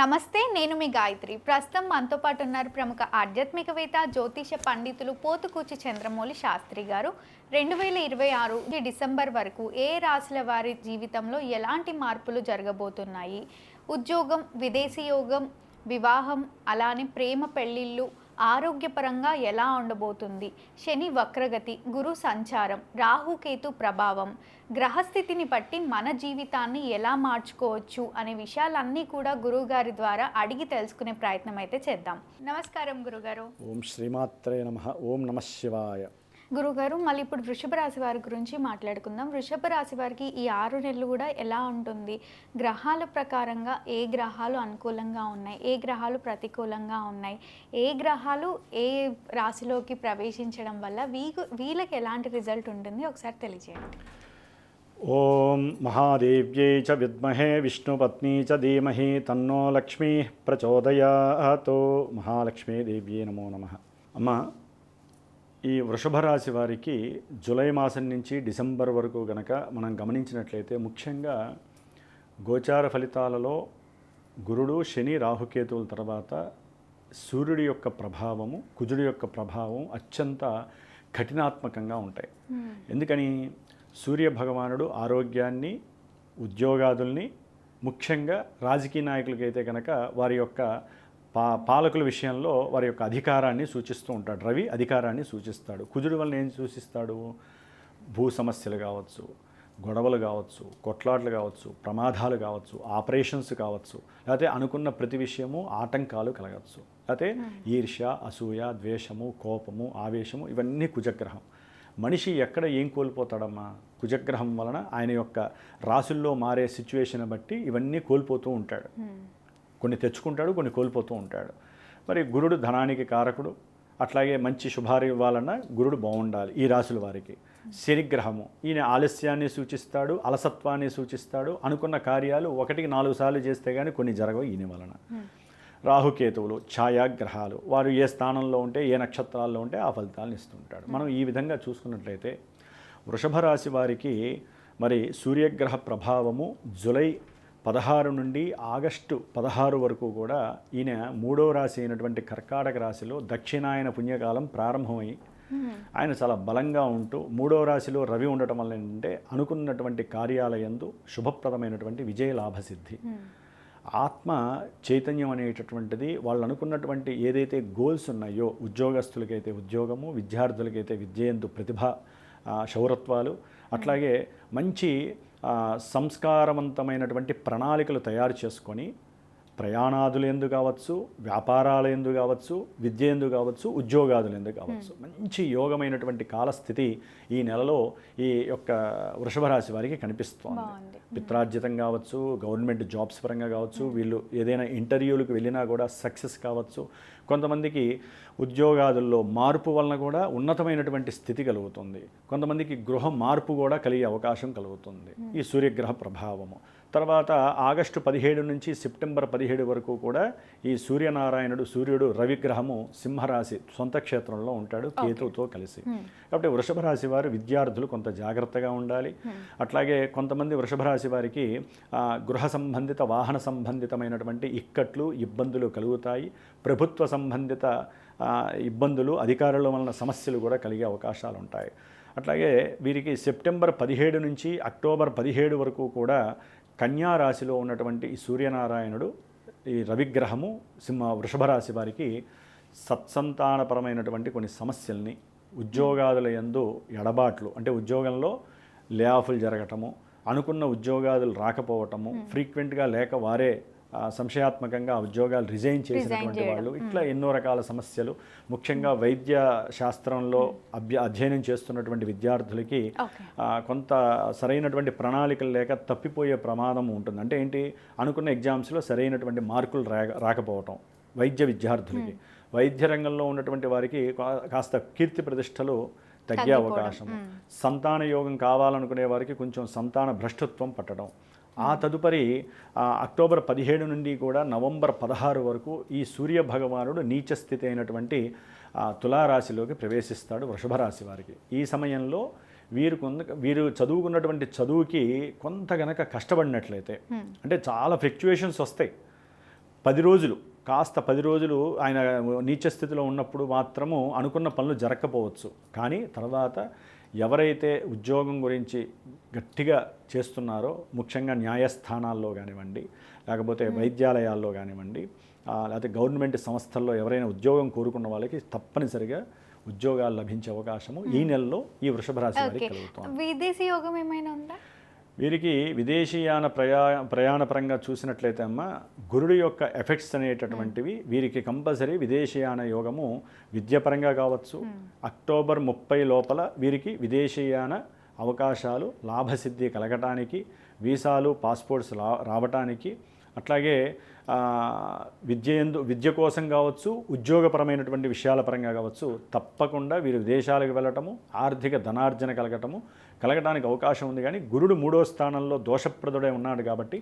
నమస్తే, నేను మీ గాయత్రి. ప్రస్తుతం మనతో పాటు ఉన్నారు ప్రముఖ ఆధ్యాత్మికవేత్త, జ్యోతిష పండితులు పోతుకూచి చంద్రమౌళి శాస్త్రి గారు. 2026 డిసెంబర్ వరకు ఏ రాశుల వారి జీవితంలో ఎలాంటి మార్పులు జరగబోతున్నాయి, ఉద్యోగం, విదేశీ యోగం, వివాహం, అలానే ప్రేమ పెళ్ళిళ్ళు, ఆరోగ్యపరంగా ఎలా ఉండబోతుంది, శని వక్రగతి, గురు సంచారం, రాహుకేతు ప్రభావం, గ్రహస్థితిని బట్టి మన జీవితాన్ని ఎలా మార్చుకోవచ్చు అనే విషయాలన్నీ కూడా గురువుగారి ద్వారా అడిగి తెలుసుకునే ప్రయత్నం అయితే చేద్దాం. నమస్కారం గురుగారు. ఓం శ్రీమాత్రే నమః. ఓం నమః శివాయ. గురుగారు, మళ్ళీ ఇప్పుడు వృషభ రాశి వారి గురించి మాట్లాడుకుందాం. వృషభ రాశి వారికి ఈ 6 నెలలు కూడా ఎలా ఉంటుంది? గ్రహాల ప్రకారంగా ఏ గ్రహాలు అనుకూలంగా ఉన్నాయి, ఏ గ్రహాలు ప్రతికూలంగా ఉన్నాయి, ఏ గ్రహాలు ఏ రాశిలోకి ప్రవేశించడం వల్ల వీళ్ళకి ఎలాంటి రిజల్ట్ ఉంటుంది ఒకసారి తెలియజేయండి. ఓం మహాదేవ్యై చ విద్మహే విష్ణుపత్ని చ ధీమహి తన్నో లక్ష్మీ ప్రచోదయాత్. మహాలక్ష్మీ దేవ్యే నమో నమః. అమ్మ, ఈ వృషభ రాశి వారికి జూలై మాసం నుంచి డిసెంబర్ వరకు గనక మనం గమనించినట్లయితే ముఖ్యంగా గోచార ఫలితాలలో గురుడు, శని, రాహుకేతువుల తర్వాత సూర్యుడి యొక్క ప్రభావము, కుజుడి యొక్క ప్రభావం అత్యంత కఠినాత్మకంగా ఉంటాయి. ఎందుకని? సూర్య భగవానుడు ఆరోగ్యాన్ని, ఉద్యోగాదుల్ని, ముఖ్యంగా రాజకీయ నాయకులకైతే కనుక వారి యొక్క పాలకుల విషయంలో వారి యొక్క అధికారాన్ని సూచిస్తూ ఉంటాడు. రవి అధికారాన్ని సూచిస్తాడు. కుజుడి వలన ఏం సూచిస్తాడు? భూ సమస్యలు కావచ్చు, గొడవలు కావచ్చు, కొట్లాట్లు కావచ్చు, ప్రమాదాలు కావచ్చు, ఆపరేషన్స్ కావచ్చు, లేకపోతే అనుకున్న ప్రతి విషయము ఆటంకాలు కలగచ్చు, లేకపోతే ఈర్ష్య, అసూయ, ద్వేషము, కోపము, ఆవేశము, ఇవన్నీ కుజగ్రహం. మనిషి ఎక్కడ ఏం కోల్పోతాడమ్మా? కుజగ్రహం వలన ఆయన యొక్క రాసుల్లో మారే సిచ్యువేషన్ బట్టి ఇవన్నీ కోల్పోతూ ఉంటాడు. కొన్ని తెచ్చుకుంటాడు, కొన్ని కోల్పోతూ ఉంటాడు. మరి గురుడు ధనానికి కారకుడు, అట్లాగే మంచి శుభాలు ఇవ్వాలన్నా గురుడు బాగుండాలి ఈ రాశుల వారికి. శనిగ్రహము ఈయన ఆలస్యాన్ని సూచిస్తాడు, అలసత్వాన్ని సూచిస్తాడు. అనుకున్న కార్యాలు 1-4 సార్లు చేస్తే కానీ కొన్ని జరగవు ఈయన వలన. రాహుకేతువులు ఛాయాగ్రహాలు, వారు ఏ స్థానంలో ఉంటే, ఏ నక్షత్రాల్లో ఉంటే ఆ ఫలితాలను ఇస్తుంటాడు. మనం ఈ విధంగా చూసుకున్నట్లయితే వృషభ రాశి వారికి మరి సూర్యగ్రహ ప్రభావము జూలై 16 నుండి ఆగస్టు 16 వరకు కూడా ఈయన 3వ రాశి అయినటువంటి కర్కాటక రాశిలో దక్షిణాయన పుణ్యకాలం ప్రారంభమై ఆయన చాలా బలంగా ఉంటూ 3వ రాశిలో రవి ఉండటం వల్ల ఏంటంటే అనుకున్నటువంటి కార్యాలయందు శుభప్రదమైనటువంటి విజయ లాభసిద్ధి, ఆత్మ చైతన్యం అనేటటువంటిది వాళ్ళు అనుకున్నటువంటి ఏదైతే గోల్స్ ఉన్నాయో, ఉద్యోగస్తులకైతే ఉద్యోగము, విద్యార్థులకైతే విద్యయందు ప్రతిభ, శౌరత్వాలు, అట్లాగే మంచి సంస్కారవంతమైనటువంటి ప్రణాళికలు తయారు చేసుకొని ప్రయాణాదులు ఎందుకు కావచ్చు, వ్యాపారాలు ఎందుకు కావచ్చు, విద్య ఎందుకు కావచ్చు, ఉద్యోగాదులు ఎందుకు కావచ్చు, మంచి యోగమైనటువంటి కాలస్థితి ఈ నెలలో ఈ యొక్క వృషభ రాశి వారికి కనిపిస్తోంది. పిత్రార్జితం కావచ్చు, గవర్నమెంట్ జాబ్స్ పరంగా కావచ్చు, వీళ్ళు ఏదైనా ఇంటర్వ్యూలకు వెళ్ళినా కూడా సక్సెస్ కావచ్చు. కొంతమందికి ఉద్యోగాదుల్లో మార్పు వలన కూడా ఉన్నతమైనటువంటి స్థితి కలుగుతుంది. కొంతమందికి గృహ మార్పు కూడా కలిగే అవకాశం కలుగుతుంది ఈ సూర్యగ్రహ ప్రభావము. తర్వాత ఆగస్టు 17 నుంచి సెప్టెంబర్ 17 వరకు కూడా ఈ సూర్యుడు రవిగ్రహము సింహరాశి సొంత క్షేత్రంలో ఉంటాడు కేతువుతో కలిసి. కాబట్టి వృషభ రాశి వారు విద్యార్థులు కొంత జాగ్రత్తగా ఉండాలి. అట్లాగే కొంతమంది వృషభ రాశి వారికి గృహ సంబంధిత, వాహన సంబంధితమైనటువంటి ఇక్కట్లు, ఇబ్బందులు కలుగుతాయి. ప్రభుత్వ సంబంధిత ఇబ్బందులు, అధికారుల వలన సమస్యలు కూడా కలిగే అవకాశాలు ఉంటాయి. అట్లాగే వీరికి సెప్టెంబర్ 17 నుంచి అక్టోబర్ 17 వరకు కూడా కన్యా రాశిలో ఉన్నటువంటి ఈ సూర్యనారాయణుడు, ఈ రవిగ్రహము వృషభ రాశి వారికి సత్సంతానపరమైనటువంటి కొన్ని సమస్యల్ని, ఉద్యోగాదుల యందు ఎడబాట్లు, అంటే ఉద్యోగంలో లే ఆఫ్లు జరగటము, అనుకున్న ఉద్యోగాదులు రాకపోవటము, ఫ్రీక్వెంట్గా లేక వారే సంశయాత్మకంగా ఉద్యోగాలు రిజైన్ చేసినటువంటి వాళ్ళు, ఇట్లా ఎన్నో రకాల సమస్యలు, ముఖ్యంగా వైద్య శాస్త్రంలో అధ్యయనం చేస్తున్నటువంటి విద్యార్థులకి కొంత సరైనటువంటి ప్రణాళికలు లేక తప్పిపోయే ప్రమాదం ఉంటుంది. అంటే ఏంటి? అనుకున్న ఎగ్జామ్స్లో సరైనటువంటి మార్కులు రాకపోవటం. వైద్య విద్యార్థులకి, వైద్య రంగంలో ఉన్నటువంటి వారికి కాస్త కీర్తి ప్రతిష్టలు తగ్గే అవకాశం, సంతాన యోగం కావాలనుకునే వారికి కొంచెం సంతాన భ్రష్టత్వం పట్టడం. ఆ తదుపరి అక్టోబర్ 17 నుండి కూడా నవంబర్ 16 వరకు ఈ సూర్య భగవానుడు నీచస్థితి అయినటువంటి తులారాశిలోకి ప్రవేశిస్తాడు వృషభ రాశి వారికి. ఈ సమయంలో వీరు చదువుకున్నటువంటి చదువుకి కొంత గనక కష్టపడినట్లయితే, అంటే చాలా ఫ్లక్చుయేషన్స్ వస్తాయి. 10 రోజులు కాస్త 10 రోజులు ఆయన నీచ స్థితిలో ఉన్నప్పుడు మాత్రము అనుకున్న పనులు జరగకపోవచ్చు. కానీ తర్వాత ఎవరైతే ఉద్యోగం గురించి గట్టిగా చేస్తున్నారో, ముఖ్యంగా న్యాయస్థానాల్లో కానివ్వండి, లేకపోతే వైద్యాలయాల్లో కానివ్వండి, లేకపోతే గవర్నమెంట్ సంస్థల్లో ఎవరైనా ఉద్యోగం కోరుకున్న వాళ్ళకి తప్పనిసరిగా ఉద్యోగాలు లభించే అవకాశము ఈ నెలలో ఈ వృషభ రాశి వారికి కలుగుతుంది. విదేశీ యోగం ఏమైనా ఉందా? వీరికి విదేశీయాన ప్రయాణపరంగా చూసినట్లయితే అమ్మ, గురుడు యొక్క ఎఫెక్ట్స్ అనేటటువంటివి వీరికి కంపల్సరీ విదేశీయాన యోగము విద్యాపరంగా కావచ్చు. అక్టోబర్ 30 లోపల వీరికి విదేశీయాన అవకాశాలు లాభసిద్ధి కలగటానికి, వీసాలు పాస్పోర్ట్స్ రావటానికి, అట్లాగే విద్య కోసం కావచ్చు, ఉద్యోగపరమైనటువంటి విషయాల పరంగా కావచ్చు, తప్పకుండా వీరు విదేశాలకు వెళ్ళటము, ఆర్థిక ధనార్జన కలగటానికి అవకాశం ఉంది. కానీ గురుడు 3వ స్థానంలో దోషప్రదుడై ఉన్నాడు కాబట్టి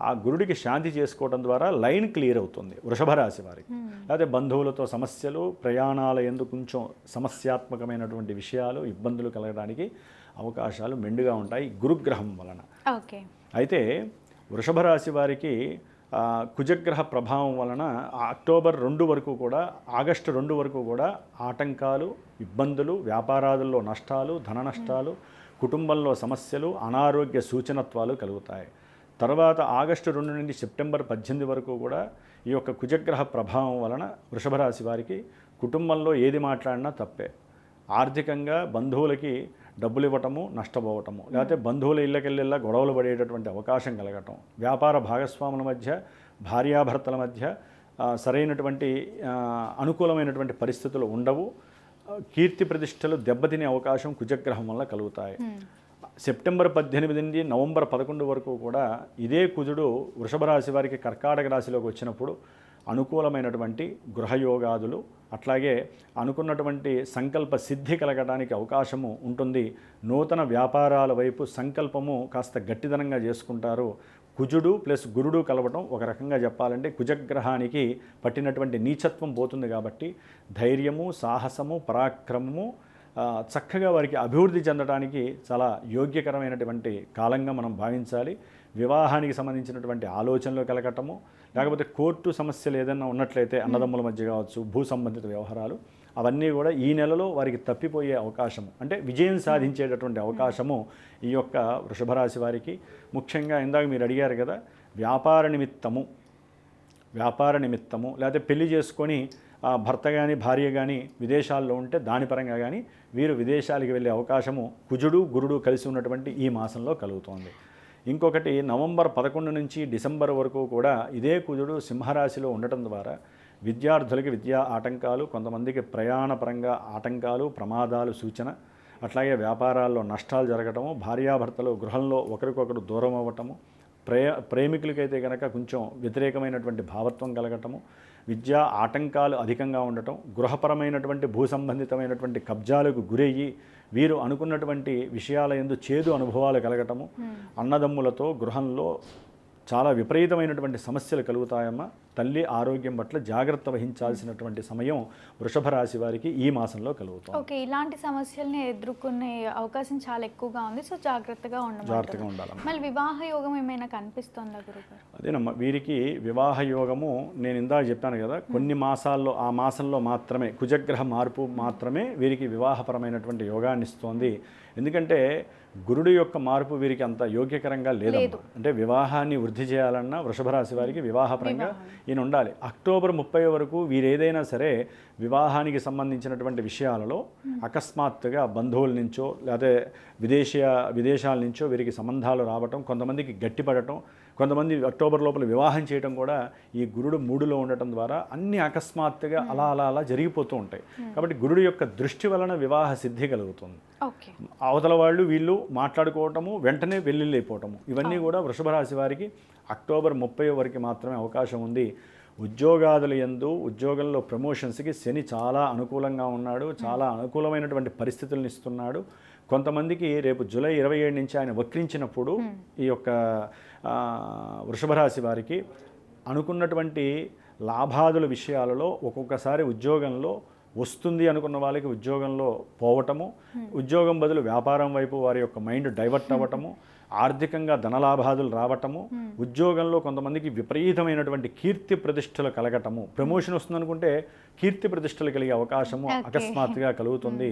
ఆ గురుడికి శాంతి చేసుకోవడం ద్వారా లైన్ క్లియర్ అవుతుంది వృషభ రాశి వారికి. లేకపోతే బంధువులతో సమస్యలు, ప్రయాణాల యందు కొంచెం సమస్యాత్మకమైనటువంటి విషయాలు, ఇబ్బందులు కలగడానికి అవకాశాలు మెండుగా ఉంటాయి గురుగ్రహం వలన. అయితే వృషభ రాశి వారికి కుజగ్రహ ప్రభావం వలన అక్టోబర్ 2 వరకు కూడా, ఆగస్టు 2 వరకు కూడా ఆటంకాలు, ఇబ్బందులు, వ్యాపారాదుల్లో నష్టాలు, ధన నష్టాలు, కుటుంబంలో సమస్యలు, అనారోగ్య సూచనత్వాలు కలుగుతాయి. తర్వాత ఆగస్టు 2 నుండి సెప్టెంబర్ 18 వరకు కూడా ఈ యొక్క కుజగ్రహ ప్రభావం వలన వృషభ రాశి వారికి కుటుంబంలో ఏది మాట్లాడినా తప్పే. ఆర్థికంగా బంధువులకి డబ్బులు ఇవ్వటము, నష్టపోవటము, లేకపోతే బంధువుల ఇళ్ళకెళ్ళిళ్ళ గొడవలు పడేటటువంటి అవకాశం కలగటం, వ్యాపార భాగస్వాముల మధ్య, భార్యాభర్తల మధ్య సరైనటువంటి అనుకూలమైనటువంటి పరిస్థితులు ఉండవు. కీర్తి ప్రతిష్టలు దెబ్బతినే అవకాశం కుజగ్రహం వల్ల కలుగుతాయి. సెప్టెంబర్ 18 నుండి నవంబర్ 11 వరకు కూడా ఇదే కుజుడు వృషభ రాశి వారికి కర్కాటక రాశిలోకి వచ్చినప్పుడు అనుకూలమైనటువంటి గృహయోగాదులు, అట్లాగే అనుకున్నటువంటి సంకల్ప సిద్ధి కలగడానికి అవకాశము ఉంటుంది. నూతన వ్యాపారాల వైపు సంకల్పము కాస్త గట్టిదనంగా చేసుకుంటారు. కుజుడు ప్లస్ గురుడు కలవటం ఒక రకంగా చెప్పాలంటే కుజగ్రహానికి పట్టినటువంటి నీచత్వం పోతుంది కాబట్టి ధైర్యము, సాహసము, పరాక్రమము చక్కగా వారికి అభివృద్ధి చెందడానికి చాలా యోగ్యకరమైనటువంటి కాలంగా మనం భావించాలి. వివాహానికి సంబంధించినటువంటి ఆలోచనలు కలగటము, లేకపోతే కోర్టు సమస్యలు ఏదైనా ఉన్నట్లయితే అన్నదమ్ముల మధ్య కావచ్చు, భూ సంబంధిత వ్యవహారాలు, అవన్నీ కూడా ఈ నెలలో వారికి తప్పిపోయే అవకాశము, అంటే విజయం సాధించేటటువంటి అవకాశము ఈ యొక్క వృషభ రాశి వారికి. ముఖ్యంగా ఇందాక మీరు అడిగారు కదా, వ్యాపార నిమిత్తము లేకపోతే పెళ్లి చేసుకొని భర్త కానీ భార్య కానీ విదేశాల్లో ఉంటే దాని పరంగా కానీ వీరు విదేశాలకు వెళ్ళే అవకాశము కుజుడు గురుడు కలిసి ఉన్నటువంటి ఈ మాసంలో కలుగుతోంది. ఇంకొకటి నవంబర్ 11 నుంచి డిసెంబర్ వరకు కూడా ఇదే కుజుడు సింహరాశిలో ఉండటం ద్వారా విద్యార్థులకి విద్యా ఆటంకాలు, కొంతమందికి ప్రయాణపరంగా ఆటంకాలు, ప్రమాదాలు సూచన, అట్లాగే వ్యాపారాల్లో నష్టాలు జరగటము, భార్యాభర్తలు గృహంలో ఒకరికొకరు దూరం అవ్వటము, ప్రేమికులకైతే కనుక కొంచెం వ్యతిరేకమైనటువంటి భావత్వం కలగటము, విద్యా ఆటంకాలు అధికంగా ఉండటం, గృహపరమైనటువంటి భూ సంబంధితమైనటువంటి కబ్జాలకు గురయ్యి వీరు అనుకున్నటువంటి విషయాల యందు చేదు అనుభవాలు కలగటము, అన్నదమ్ములతో గృహంలో చాలా విపరీతమైనటువంటి సమస్యలు కలుగుతాయమ్మా. తల్లి ఆరోగ్యం పట్ల జాగ్రత్త వహించాల్సినటువంటి సమయం వృషభ రాశి వారికి ఈ మాసంలో కలుగుతుంది. ఓకే, ఇలాంటి సమస్యల్ని ఎదుర్కొనే అవకాశం చాలా ఎక్కువగా ఉంది. సో జాగ్రత్తగా ఉండాలి. మళ్ళీ వివాహ యోగం ఏమైనా కనిపిస్తుందా గురుగారు? అదేనమ్మా, వీరికి వివాహ యోగము నేను ఇందాక చెప్పాను కదా, కొన్ని మాసాల్లో ఆ మాసంలో మాత్రమే కుజగ్రహ మార్పు మాత్రమే వీరికి వివాహపరమైనటువంటి యోగాన్ని ఇస్తోంది. ఎందుకంటే గురుడు యొక్క మార్పు వీరికి అంత యోగ్యకరంగా లేదమ్మా. అంటే వివాహాన్ని వృద్ధి చేయాలన్నా వృషభ రాశి వారికి వివాహపరంగా ఈయన ఉండాలి. అక్టోబర్ 30 వరకు వీరేదైనా సరే వివాహానికి సంబంధించినటువంటి విషయాలలో అకస్మాత్తుగా బంధువుల నుంచో లేకపోతే విదేశాల నుంచో వీరికి సంబంధాలు రావటం, కొంతమందికి గట్టిపడటం, కొంతమంది అక్టోబర్ లోపల వివాహం చేయడం కూడా ఈ గురుడు 3లో ఉండటం ద్వారా అన్ని అకస్మాత్తుగా అలా జరిగిపోతూ ఉంటాయి. కాబట్టి గురుడు యొక్క దృష్టి వలన వివాహ సిద్ధి కలుగుతుంది. అవతల వాళ్ళు వీళ్ళు మాట్లాడుకోవటము, వెంటనే వెళ్ళిపోవటము, ఇవన్నీ కూడా వృషభ రాశి వారికి అక్టోబర్ 30 వరకు మాత్రమే అవకాశం ఉంది. ఉద్యోగాదుల యందు ఉద్యోగంలో ప్రమోషన్స్కి శని చాలా అనుకూలంగా ఉన్నాడు, చాలా అనుకూలమైనటువంటి పరిస్థితులను ఇస్తున్నాడు. కొంతమందికి రేపు జూలై 27 నుంచి ఆయన వక్రించినప్పుడు ఈ యొక్క వృషభ రాశి వారికి అనుకున్నటువంటి లాభాదుల విషయాలలో ఒక్కొక్కసారి ఉద్యోగంలో వస్తుంది అనుకున్న వాళ్ళకి ఉద్యోగంలో పోవటము, ఉద్యోగం బదులు వ్యాపారం వైపు వారి యొక్క మైండ్ డైవర్ట్ అవ్వటము, ఆర్థికంగా ధనలాభాదులు రావటము, ఉద్యోగంలో కొంతమందికి విపరీతమైనటువంటి కీర్తి ప్రతిష్టలు కలగటము, ప్రమోషన్ వస్తుందనుకుంటే కీర్తి ప్రతిష్టలు కలిగే అవకాశము అకస్మాత్తుగా కలుగుతుంది.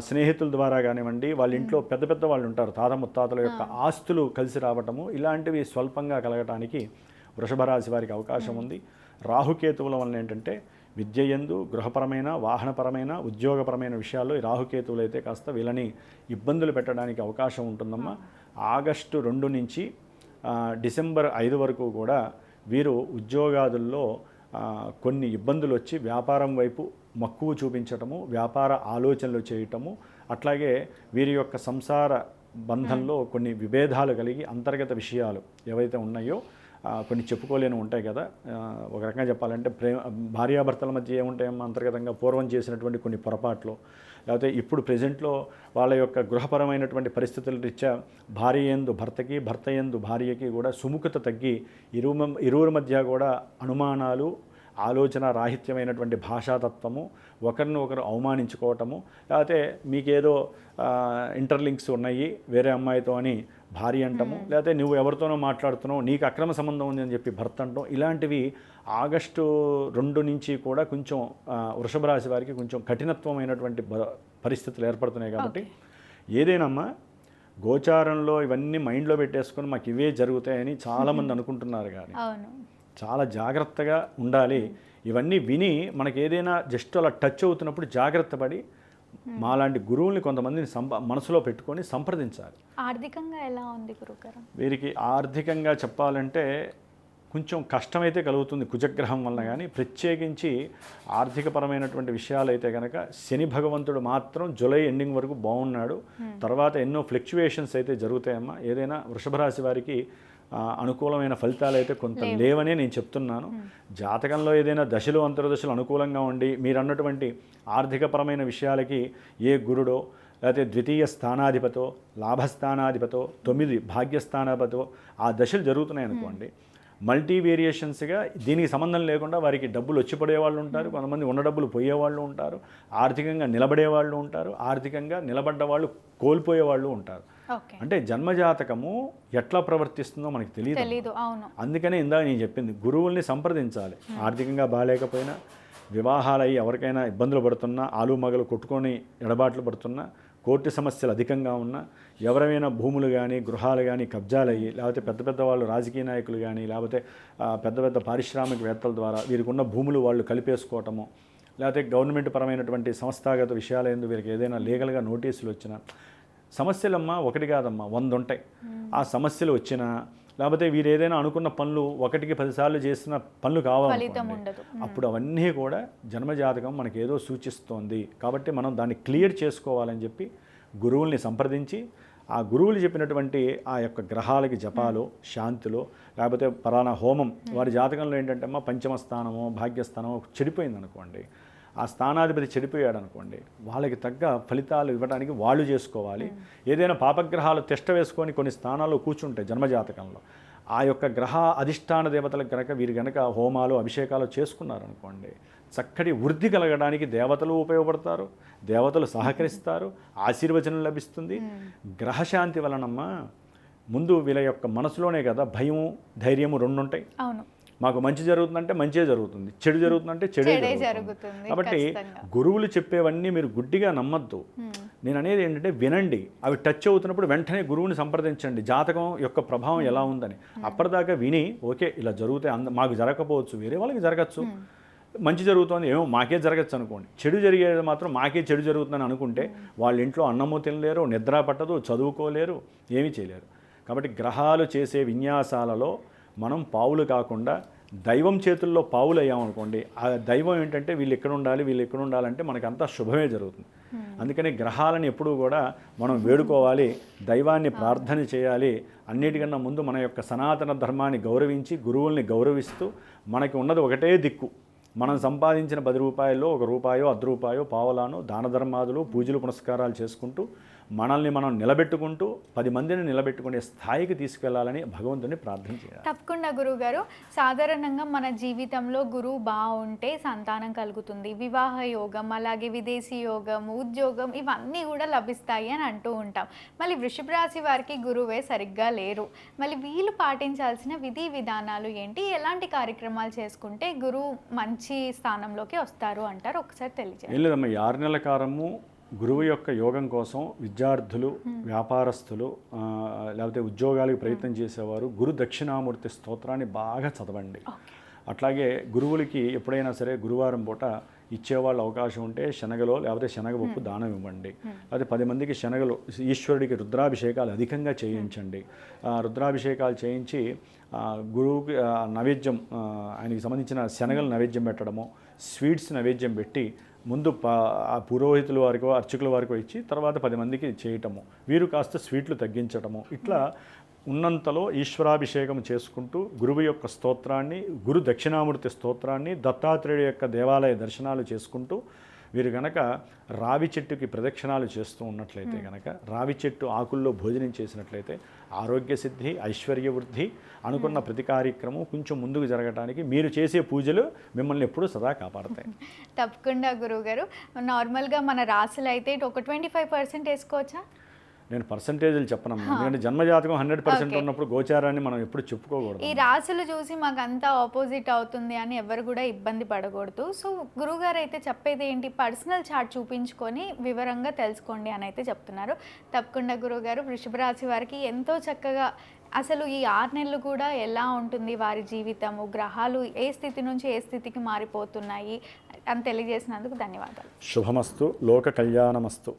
స్నేహితుల ద్వారా కానివ్వండి, వాళ్ళ ఇంట్లో పెద్ద పెద్ద వాళ్ళు ఉంటారు, తాత ముత్తాతల యొక్క ఆస్తులు కలిసి రావటము, ఇలాంటివి స్వల్పంగా కలగటానికి వృషభ రాశి వారికి అవకాశం ఉంది. రాహుకేతువుల వలన ఏంటంటే విద్యయందు, గృహపరమైన, వాహనపరమైన, ఉద్యోగపరమైన విషయాల్లో ఈ రాహుకేతువులు అయితే కాస్త వీళ్ళని ఇబ్బందులు పెట్టడానికి అవకాశం ఉంటుందమ్మా. ఆగస్టు 2 నుంచి డిసెంబర్ 5 వరకు కూడా వీరు ఉద్యోగాదుల్లో కొన్ని ఇబ్బందులు వచ్చి వ్యాపారం వైపు మక్కువ చూపించటము, వ్యాపార ఆలోచనలు చేయటము, అట్లాగే వీరి యొక్క సంసార బంధంలో కొన్ని విభేదాలు కలిగి అంతర్గత విషయాలు ఏవైతే ఉన్నాయో కొన్ని చెప్పుకోలేని ఉంటాయి కదా. ఒక రకంగా చెప్పాలంటే భార్యాభర్తల మధ్య ఏముంటాయమ్మా అంతర్గతంగా పూర్వం చేసినటువంటి కొన్ని పొరపాట్లు, లేకపోతే ఇప్పుడు ప్రజెంట్లో వాళ్ళ యొక్క గృహపరమైనటువంటి పరిస్థితుల రీత్యా భార్య యందు భర్తకి, భర్త యందు భార్యకి కూడా సుముఖత తగ్గి ఇరువురి మధ్య కూడా అనుమానాలు, ఆలోచన రాహిత్యమైనటువంటి భాషాతత్వము, ఒకరిని ఒకరు అవమానించుకోవటము, లేకపోతే మీకేదో ఇంటర్లింక్స్ ఉన్నాయి వేరే అమ్మాయితో అని భార్య అంటము, లేకపోతే నువ్వు ఎవరితోనో మాట్లాడుతున్నావు, నీకు అక్రమ సంబంధం ఉంది అని చెప్పి భర్త అంటాం. ఇలాంటివి ఆగస్టు 2 నుంచి కూడా కొంచెం వృషభ రాశి వారికి కొంచెం కఠినత్వమైనటువంటి పరిస్థితులు ఏర్పడుతున్నాయి. కాబట్టి ఏదేనమ్మా గోచారంలో ఇవన్నీ మైండ్లో పెట్టేసుకొని మాకు ఇవే జరుగుతాయని చాలామంది అనుకుంటున్నారు, కానీ చాలా జాగ్రత్తగా ఉండాలి. ఇవన్నీ విని మనకి ఏదైనా జస్ట్ అలా టచ్ అవుతున్నప్పుడు జాగ్రత్త పడి మాలాంటి గురువుల్ని కొంతమందిని మనసులో పెట్టుకొని సంప్రదించాలి. ఆర్థికంగా ఎలా ఉంది గురుగారు? వీరికి ఆర్థికంగా చెప్పాలంటే కొంచెం కష్టమైతే కలుగుతుంది కుజగ్రహం వలన, కానీ ప్రత్యేకించి ఆర్థికపరమైనటువంటి విషయాలు అయితే కనుక శని భగవంతుడు మాత్రం జూలై ఎండింగ్ వరకు బాగున్నాడు. తర్వాత ఎన్నో ఫ్లక్చువేషన్స్ అయితే జరుగుతాయమ్మా. ఏదైనా వృషభ రాశి వారికి అనుకూలమైన ఫలితాలు అయితే కొంత లేవనే నేను చెప్తున్నాను. జాతకంలో ఏదైనా దశలు అంతర్దశలు అనుకూలంగా ఉండి మీరు అన్నటువంటి ఆర్థికపరమైన విషయాలకి ఏ గురుడో, లేకపోతే ద్వితీయ స్థానాధిపతో, లాభస్థానాధిపతో, 9 భాగ్యస్థానాధిపతో ఆ దశలు జరుగుతున్నాయి అనుకోండి, మల్టీ వేరియేషన్స్గా దీనికి సంబంధం లేకుండా వారికి డబ్బులు వచ్చి పడేవాళ్ళు ఉంటారు, కొంతమంది ఉన్న డబ్బులు పోయేవాళ్ళు ఉంటారు, ఆర్థికంగా నిలబడేవాళ్ళు ఉంటారు, ఆర్థికంగా నిలబడ్డ వాళ్ళు కోల్పోయేవాళ్ళు ఉంటారు. అంటే జన్మజాతకము ఎట్లా ప్రవర్తిస్తుందో మనకు తెలియదు. అందుకనే ఇందాక నేను చెప్పింది, గురువుల్ని సంప్రదించాలి. ఆర్థికంగా బాగాలేకపోయినా, వివాహాలయ్యి ఎవరికైనా ఇబ్బందులు పడుతున్నా, ఆలుమగలు కొట్టుకొని ఎడబాట్లు పడుతున్నా, కోర్టు సమస్యలు అధికంగా ఉన్నా, ఎవరైనా భూములు కానీ గృహాలు కానీ కబ్జాలయ్యి, లేకపోతే పెద్ద పెద్ద వాళ్ళు రాజకీయ నాయకులు కానీ, లేకపోతే పెద్ద పెద్ద పారిశ్రామికవేత్తల ద్వారా వీరికి ఉన్న భూములు వాళ్ళు కలిపేసుకోవటము, లేకపోతే గవర్నమెంట్ పరమైనటువంటి సంస్థాగత విషయాలందు వీరికి ఏదైనా లీగల్గా నోటీసులు వచ్చినా, సమస్యలమ్మా ఒకటి కాదమ్మా 100 ఉంటాయి. ఆ సమస్యలు వచ్చినా, లేకపోతే వీరు ఏదైనా అనుకున్న పనులు 1కి 10 సార్లు చేసిన పనులు కావాలి, అప్పుడు అవన్నీ కూడా జన్మజాతకం మనకేదో సూచిస్తోంది. కాబట్టి మనం దాన్ని క్లియర్ చేసుకోవాలని చెప్పి గురువుల్ని సంప్రదించి, ఆ గురువులు చెప్పినటువంటి ఆ యొక్క గ్రహాలకి జపాలు, శాంతులు, లేకపోతే పలానా హోమం, వారి జాతకంలో ఏంటంటే అమ్మా పంచమ స్థానమో భాగ్యస్థానమో చెడిపోయింది అనుకోండి, ఆ స్థానాధిపతి చెడిపోయాడు అనుకోండి, వాళ్ళకి తగ్గ ఫలితాలు ఇవ్వడానికి వాళ్ళు చేసుకోవాలి. ఏదైనా పాపగ్రహాలు తిష్ట వేసుకొని కొన్ని స్థానాల్లో కూర్చుంటాయి జన్మజాతకంలో, ఆ యొక్క గ్రహ అధిష్టాన దేవతలకు కనుక వీరు కనుక హోమాలు అభిషేకాలు చేసుకున్నారనుకోండి, చక్కటి వృద్ధి కలగడానికి దేవతలు ఉపయోగపడతారు, దేవతలు సహకరిస్తారు, ఆశీర్వచనం లభిస్తుంది. గ్రహశాంతి వలనమ్మా ముందు వీళ్ళ యొక్క మనసులోనే కదా భయము, ధైర్యము 2 ఉంటాయి. మాకు మంచి జరుగుతుందంటే మంచే జరుగుతుంది, చెడు జరుగుతుందంటే చెడే జరుగుతుంది. కాబట్టి గురువులు చెప్పేవన్నీ మీరు గుడ్డిగా నమ్మద్దు. నేను అనేది ఏంటంటే వినండి, అవి టచ్ అవుతున్నప్పుడు వెంటనే గురువుని సంప్రదించండి, జాతకం యొక్క ప్రభావం ఎలా ఉందని. అప్పటిదాకా విని ఓకే ఇలా జరుగుతాయి, మాకు జరగకపోవచ్చు, వేరే వాళ్ళకి జరగచ్చు, మంచి జరుగుతుంది ఏమో మాకే జరగచ్చు అనుకోండి, చెడు జరిగేది మాత్రం మాకే చెడు జరుగుతుందని అనుకుంటే వాళ్ళ ఇంట్లో అన్నము తినలేరు, నిద్ర పట్టదు, చదువుకోలేరు, ఏమీ చేయలేరు. కాబట్టి గ్రహాలు చేసే విన్యాసాలలో మనం పావులు కాకుండా దైవం చేతుల్లో పావులు అయ్యామనుకోండి, ఆ దైవం ఏంటంటే వీళ్ళు ఎక్కడ ఉండాలి, వీళ్ళు ఎక్కడ ఉండాలంటే మనకంతా శుభమే జరుగుతుంది. అందుకని గ్రహాలను ఎప్పుడూ కూడా మనం వేడుకోవాలి, దైవాన్ని ప్రార్థన చేయాలి. అన్నిటికన్నా ముందు మన యొక్క సనాతన ధర్మాన్ని గౌరవించి, గురువుల్ని గౌరవిస్తూ, మనకి ఉన్నది ఒకటే దిక్కు, మనం సంపాదించిన 10 రూపాయల్లో 1 రూపాయో, 10 రూపాయో, పావలానో దాన ధర్మాదులు, పూజలు పునస్కారాలు చేసుకుంటూ మనల్ని మనం నిలబెట్టుకుంటూ 10 మందిని నిలబెట్టుకునే స్థాయికి తీసుకెళ్లాలని భగవంతుని ప్రార్థన చేయాలి. తప్పకుండా గురువుగారు. సాధారణంగా మన జీవితంలో గురువు బాగుంటే సంతానం కలుగుతుంది, వివాహ యోగం, అలాగే విదేశీ యోగం, ఉద్యోగం ఇవన్నీ కూడా లభిస్తాయి అని అంటూ ఉంటాం. మళ్ళీ వృషభ రాశి వారికి గురువే సరిగ్గా లేరు. మళ్ళీ వీళ్ళు పాటించాల్సిన విధి విధానాలు ఏంటి, ఎలాంటి కార్యక్రమాలు చేసుకుంటే గురువు మంచి స్థానంలోకి వస్తారు అంటారు, ఒకసారి తెలియజేయండి. ఏం లేదమ్మా, ఈ 6 నెలల కాలము గురువు యొక్క యోగం కోసం విద్యార్థులు, వ్యాపారస్తులు, లేకపోతే ఉద్యోగాలకు ప్రయత్నం చేసేవారు గురు దక్షిణామూర్తి స్తోత్రాన్ని బాగా చదవండి. అట్లాగే గురువులకి ఎప్పుడైనా సరే గురువారం పూట ఇచ్చేవాళ్ళు అవకాశం ఉంటే శనగలో లేకపోతే శనగపప్పు దానం ఇవ్వండి. లేకపోతే 10 మందికి శనగలు, ఈశ్వరుడికి రుద్రాభిషేకాలు అధికంగా చేయించండి. రుద్రాభిషేకాలు చేయించి గురువుకి నైవేద్యం, ఆయనకి సంబంధించిన శనగలు నైవేద్యం పెట్టడము, స్వీట్స్ నైవేద్యం పెట్టి ముందు ఆ పురోహితుల వారికో అర్చకుల వారికో ఇచ్చి తర్వాత 10 మందికి చేయటము, వీరు కాస్త స్వీట్లు తగ్గించటము, ఇట్లా ఉన్నంతలో ఈశ్వరాభిషేకం చేసుకుంటూ గురువు యొక్క స్తోత్రాన్ని, గురు దక్షిణామూర్తి స్తోత్రాన్ని, దత్తాత్రేయుడు యొక్క దేవాలయ దర్శనాలు చేసుకుంటూ వీరు గనక రావి చెట్టుకి ప్రదక్షిణాలు చేస్తూ ఉన్నట్లయితే గనక, రావి చెట్టు ఆకుల్లో భోజనం చేసినట్లయితే ఆరోగ్య సిద్ధి, ఐశ్వర్య వృద్ధి, అనుకున్న ప్రతి కార్యక్రమం కొంచెం ముందుకు జరగడానికి మీరు చేసే పూజలు మిమ్మల్ని ఎప్పుడూ సదా కాపాడతాయి. తప్పకుండా గురువుగారు. నార్మల్గా మన రాశులు అయితే ఒక 25% వేసుకోవచ్చా? నేను పర్సంటేజ్లు చెప్పనమ్మా, ఎందుకంటే జన్మజాతకం 100% ఉన్నప్పుడు గోచారాన్ని మనం ఎప్పుడు చెప్పుకోకూడదు. ఈ రాశులు చూసి మాకు అంతా ఆపోజిట్ అవుతుంది అని ఎవరు కూడా ఇబ్బంది పడకూడదు. సో గురువుగారు అయితే చెప్పేది ఏంటి, పర్సనల్ చార్ట్ చూపించుకొని వివరంగా తెలుసుకోండి అని అయితే చెప్తున్నారు. తప్పకుండా గురువుగారు, వృషభ రాశి వారికి ఎంతో చక్కగా అసలు ఈ 6 నెలలు కూడా ఎలా ఉంటుంది వారి జీవితము, గ్రహాలు ఏ స్థితి నుంచి ఏ స్థితికి మారిపోతున్నాయి అని తెలియజేసినందుకు ధన్యవాదాలు. శుభమస్తు, లోక కళ్యాణమస్తు.